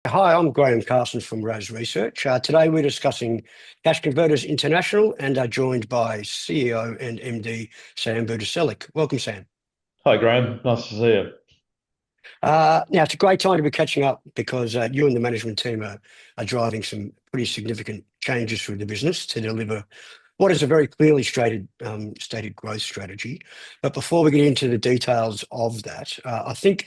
Hi, I'm Graeme Carson from RaaS Research. Today we're discussing Cash Converters International and are joined by CEO and MD Sam Budiselik. Welcome, Sam. Hi, Graham. Nice to see you. Now, it's a great time to be catching up because you and the management team are driving some pretty significant changes through the business to deliver what is a very clearly stated growth strategy. But before we get into the details of that, I think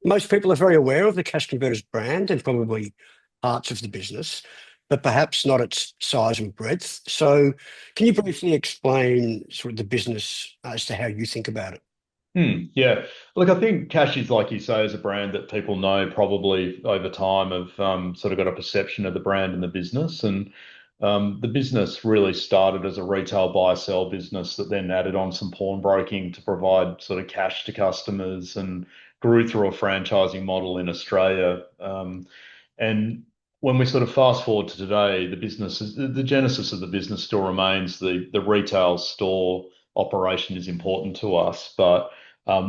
most people are very aware of the Cash Converters brand and probably parts of the business, but perhaps not its size and breadth. So can you briefly explain sort of the business as to how you think about it? Yeah. Look, I think Cash is, like you say, is a brand that people know probably over time have sort of got a perception of the brand and the business. And the business really started as a retail buy-sell business that then added on some pawnbroking to provide sort of cash to customers and grew through a franchising model in Australia. And when we sort of fast forward to today, the genesis of the business still remains the retail store operation is important to us, but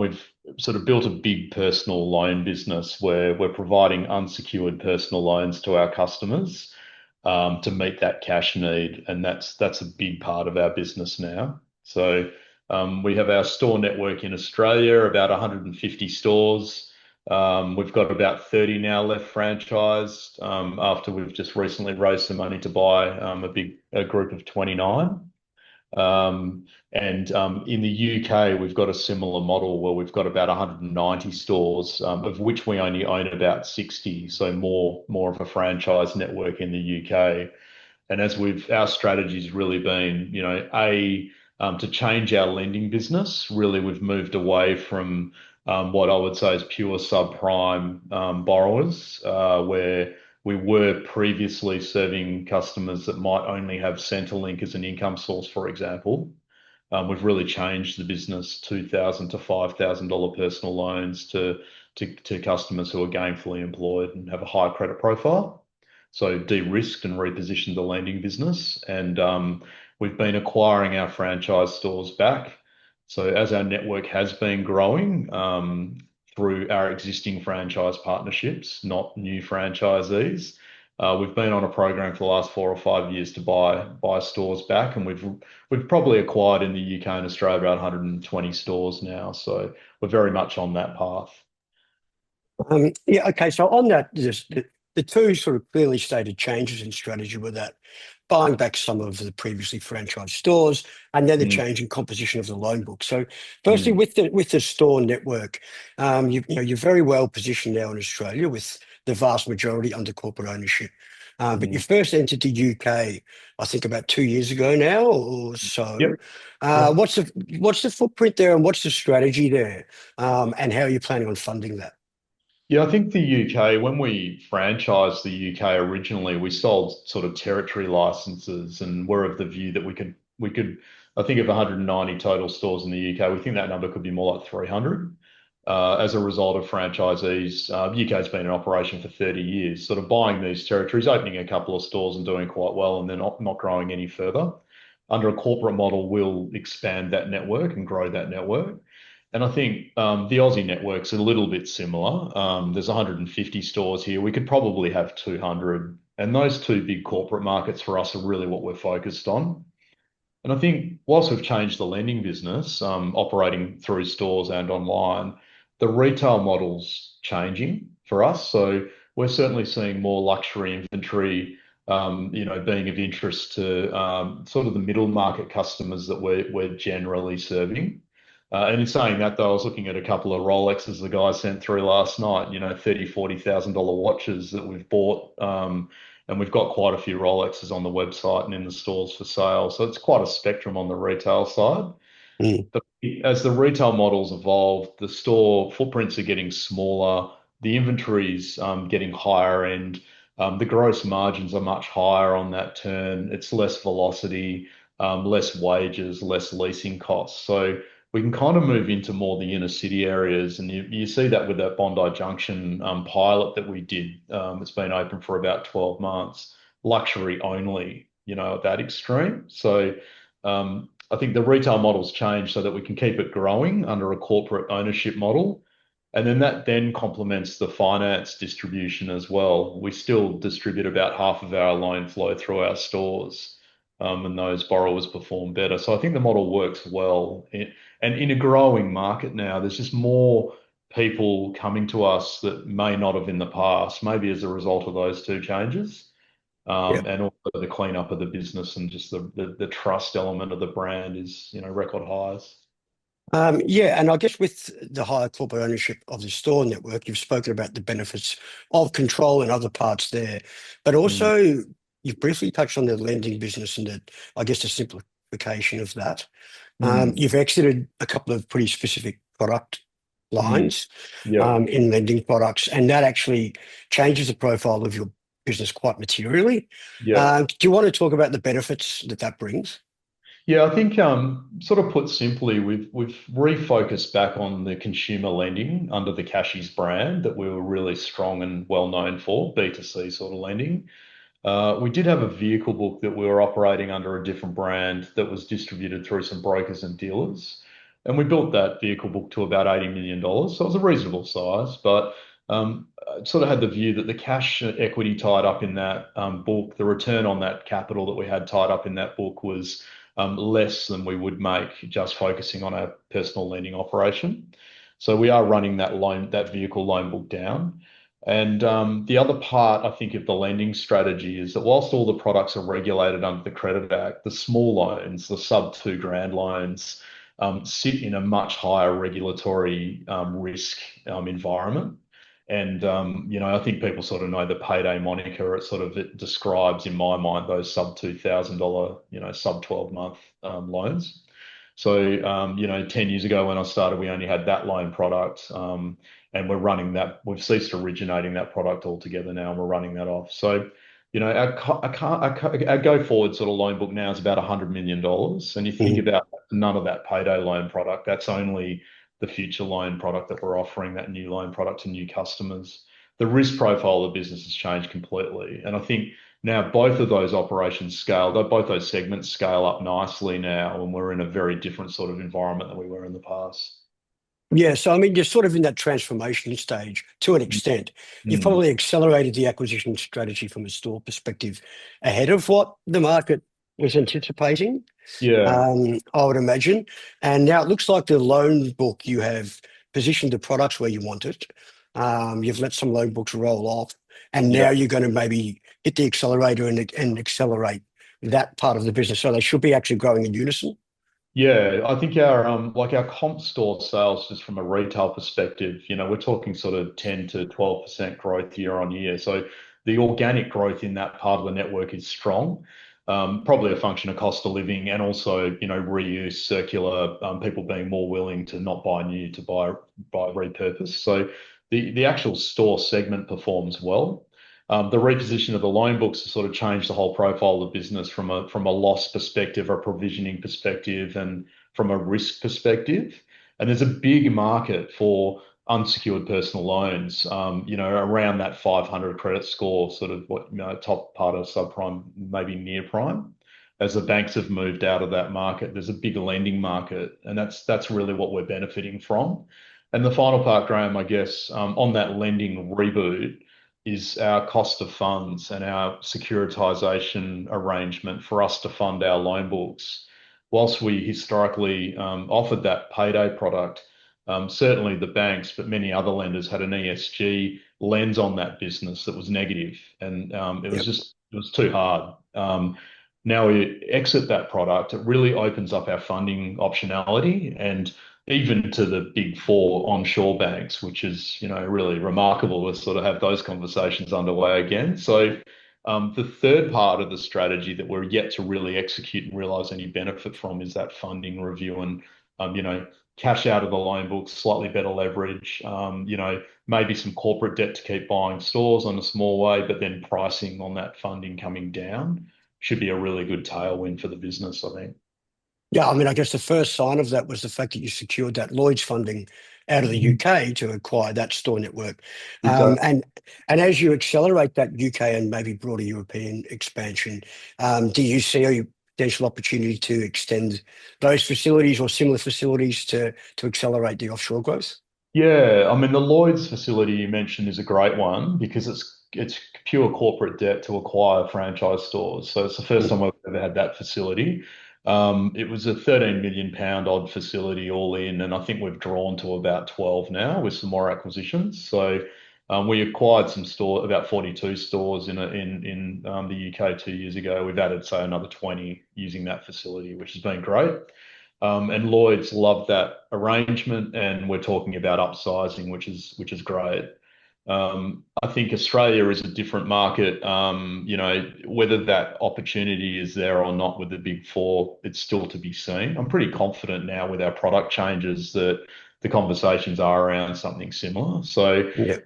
we've sort of built a big personal loan business where we're providing unsecured personal loans to our customers to meet that cash need, and that's a big part of our business now. So we have our store network in Australia, about 150 stores. We've got about 30 now left franchised after we've just recently raised some money to buy a group of 29. And in the UK, we've got a similar model where we've got about 190 stores, of which we only own about 60, so more of a franchise network in the UK. And our strategy's really been, to change our lending business. Really, we've moved away from what I would say is pure subprime borrowers, where we were previously serving customers that might only have Centrelink as an income source, for example. We've really changed the business, $2,000 to $5,000 personal loans to customers who are gainfully employed and have a high credit profile. So de-risked and repositioned the lending business. And we've been acquiring our franchise stores back. So as our network has been growing through our existing franchise partnerships, not new franchisees, we've been on a program for the last 4 or 5 years to buy stores back, and we've probably acquired in the UK and Australia about 120 stores now. So we're very much on that path. Yeah, okay. So on that, just the two sort of clearly stated changes in strategy were that buying back some of the previously franchised stores and then the Mm, change in composition of the loan book. So firstly, mm, with the store network, you're very well positioned now in Australia with the vast majority under corporate ownership. But you mm. first entered the UK, I think about 2 years ago now or so. Yep. Yeah. What's the footprint there and what's the strategy there? And how are you planning on funding that? Yeah, I think the UK, when we franchised the UK originally, we sold sort of territory licenses, and we're of the view that we could, I think of 190 total stores in the UK, we think that number could be more like 300 as a result of franchisees. UK's been in operation for 30 years, sort of buying these territories, opening a couple of stores and doing quite well, and then not growing any further. Under a corporate model, we'll expand that network and grow that network. And I think the Aussie network's a little bit similar. There's 150 stores here. We could probably have 200. And those two big corporate markets for us are really what we're focused on. And I think whilst we've changed the lending business, operating through stores and online, the retail model's changing for us. So we're certainly seeing more luxury inventory, being of interest to sort of the middle market customers that we're generally serving. And in saying that, though, I was looking at a couple of Rolexes the guy sent through last night, $30,000, $40,000 watches that we've bought. And we've got quite a few Rolexes on the website and in the stores for sale. So it's quite a spectrum on the retail side. Mm. But as the retail models evolve, the store footprints are getting smaller, the inventory's getting higher, and the gross margins are much higher on that turn. It's less velocity, less wages, less leasing costs. So we can kind of move into more the inner city areas, and you see that with that Bondi Junction pilot that we did. It's been open for about 12 months, luxury only, at that extreme. So I think the retail model's changed so that we can keep it growing under a corporate ownership model. And then that then complements the finance distribution as well. We still distribute about half of our loan flow through our stores, and those borrowers perform better. So I think the model works well. And in a growing market now, there's just more people coming to us that may not have in the past, maybe as a result of those two changes, Yeah. and also the cleanup of the business and just the trust element of the brand is, record highs. Yeah, and I guess with the higher corporate ownership of the store network, you've spoken about the benefits of control and other parts there, but Mm, also you've briefly touched on the lending business and I guess the simplification of that. mm, You've exited a couple of pretty specific product mm. lines Yep. in lending products, and that actually changes the profile of your business quite materially. Yep. Do you want to talk about the benefits that that brings? Yeah, I think sort of put simply, we've refocused back on the consumer lending under the Cashies brand that we were really strong and well known for, B2C sort of lending. We did have a vehicle book that we were operating under a different brand that was distributed through some brokers and dealers. And we built that vehicle book to about $80 million. So it was a reasonable size, but I sort of had the view that the cash equity tied up in that book, the return on that capital that we had tied up in that book was less than we would make just focusing on our personal lending operation. So we are running that vehicle loan book down. And the other part, I think, of the lending strategy is that whilst all the products are regulated under the Credit Act, the small loans, the sub 2 grand loans, sit in a much higher regulatory risk environment. And I think people sort of know the payday moniker. It describes, in my mind, those sub $2,000, sub 12-month loans. So, 10 years ago when I started, we only had that loan product, and we're running that. We've ceased originating that product altogether now, and we're running that off. So, our go forward sort of loan book now is about $100 million. And you think Mhm. about none of that payday loan product. That's only the future loan product that we're offering, that new loan product to new customers. The risk profile of the business has changed completely. And I think now both of those operations scale, both those segments scale up nicely now, and we're in a very different sort of environment than we were in the past. Yeah, so I mean, you're sort of in that transformation stage to an extent. You've Mm. probably accelerated the acquisition strategy from a store perspective ahead of what the market was anticipating, Yeah, I would imagine. And now it looks like the loan book, you have positioned the products where you want it. You've let some loan books roll off, and yeah. now you're going to maybe hit the accelerator and accelerate that part of the business. So they should be actually growing in unison. Yeah, I think our comp store sales, just from a retail perspective, we're talking sort of 10 to 12% growth year on year. So the organic growth in that part of the network is strong. Probably a function of cost of living and also, reuse, circular, people being more willing to not buy new, to buy repurpose. So the actual store segment performs well. The reposition of the loan books has sort of changed the whole profile of the business from a loss perspective, a provisioning perspective, and from a risk perspective. And there's a big market for unsecured personal loans, around that 500 credit score, sort of what, top part of subprime, maybe near prime. As the banks have moved out of that market, there's a big lending market, and that's really what we're benefiting from. And the final part, Graham, I guess, on that lending reboot is our cost of funds and our securitization arrangement for us to fund our loan books. Whilst we historically offered that payday product, certainly the banks, but many other lenders had an ESG lens on that business that was negative, and Yep. it was too hard. Now we exit that product, it really opens up our funding optionality and even to the big four onshore banks, which is, really remarkable to sort of have those conversations underway again. So the third part of the strategy that we're yet to really execute and realize any benefit from is that funding review and, cash out of the loan book, slightly better leverage, maybe some corporate debt to keep buying stores on a small way, but then pricing on that funding coming down should be a really good tailwind for the business, I think. Yeah, I mean, I guess the first sign of that was the fact that you secured that Lloyd's funding out of the Mhm. UK to acquire that store network. Um, Exactly. and and as you accelerate that UK and maybe broader European expansion, do you see a potential opportunity to extend those facilities or similar facilities to accelerate the offshore growth? Yeah, I mean the Lloyd's facility you mentioned is a great one because it's pure corporate debt to acquire franchise stores. So it's the first Mm. time I've ever had that facility. It was a 13 million pound odd facility all in, and I think we've drawn to about 12 now with some more acquisitions. So we acquired some about 42 stores in the UK 2 years ago. We've added say another 20 using that facility, which has been great. And Lloyd's loved that arrangement, and we're talking about upsizing, which is great. I think Australia is a different market. Whether that opportunity is there or not with the Big Four, it's still to be seen. I'm pretty confident now with our product changes that the conversations are around something similar. So Yeah.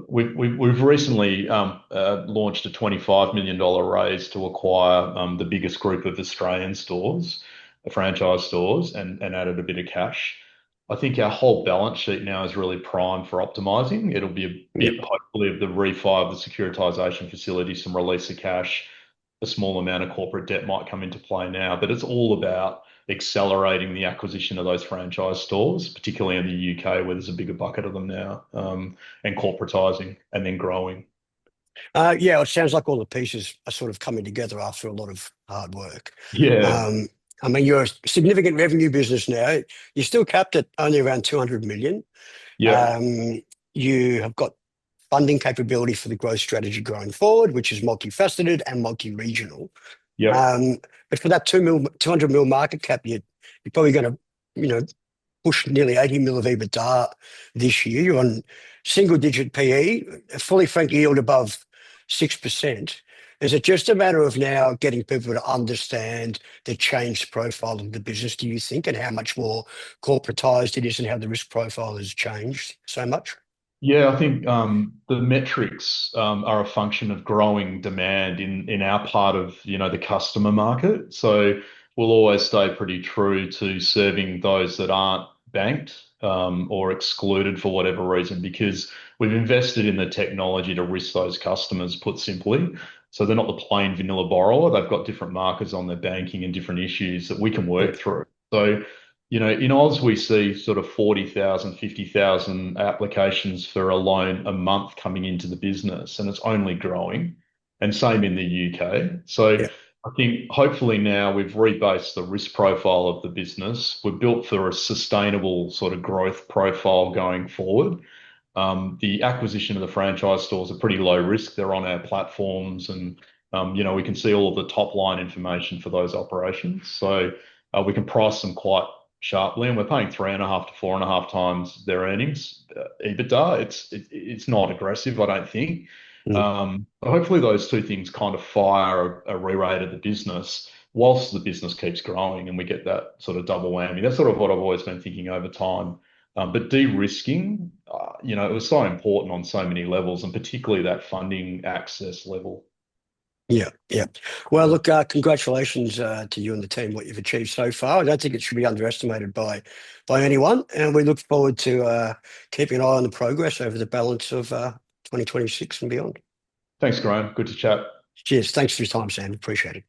we've recently launched a $25 million raise to acquire the biggest group of Australian stores, franchise stores, and added a bit of cash. I think our whole balance sheet now is really primed for optimizing. It'll be a Yeah. bit, hopefully, of the refi of the securitization facility, some release of cash, a small amount of corporate debt might come into play now, but it's all about accelerating the acquisition of those franchise stores, particularly in the UK where there's a bigger bucket of them now, and corporatizing and then growing. Yeah, it sounds like all the pieces are sort of coming together after a lot of hard work. Yeah, Um, I mean, you're a significant revenue business now. You're still capped at only around 200 million. yeah, Um, you have got funding capability for the growth strategy going forward, which is multifaceted and multi-regional. yep, Um, but for that 200 mil market cap, you're probably going to, you know, push nearly 80 mil of EBITDA this year. You're on single digit PE, a fully franked yield above 6%. Is it just a matter of now getting people to understand the changed profile of the business, do you think, and how much more corporatized it is and how the risk profile has changed so much? yeah. I think the metrics are a function of growing demand in our part of the customer market. So we'll always stay pretty true to serving those that aren't banked or excluded for whatever reason, because we've invested in the technology to risk those customers, put simply. So they're not the plain vanilla borrower. They've got different markers on their banking and different issues that we can Yeah, work through. So in Oz, we see sort of 40,000, 50,000 applications for a loan a month coming into the business, and it's only growing. And same in the UK. So yeah, I think hopefully now we've rebased the risk profile of the business. We're built for a sustainable sort of growth profile going forward. The acquisition of the franchise stores are pretty low risk. They're on our platforms, and we can see all of the top line information for those operations. So we can price them quite sharply, and we're paying 3.5 to 4.5 times their earnings, EBITDA. It's not aggressive, I don't think. mm, Hopefully, those two things kind of fire a re-rate of the business whilst the business keeps growing, and we get that sort of double whammy. That's sort of what I've always been thinking over time. But de-risking, it was so important on so many levels, and particularly that funding access level. yeah, yeah. Well, look, congratulations to you and the team, what you've achieved so far. I don't think it should be underestimated by anyone, and we look forward to keeping an eye on the progress over the balance of 2026 and beyond. Thanks, Graham. Good to chat. Cheers. Thanks for your time, Sam. Appreciate it.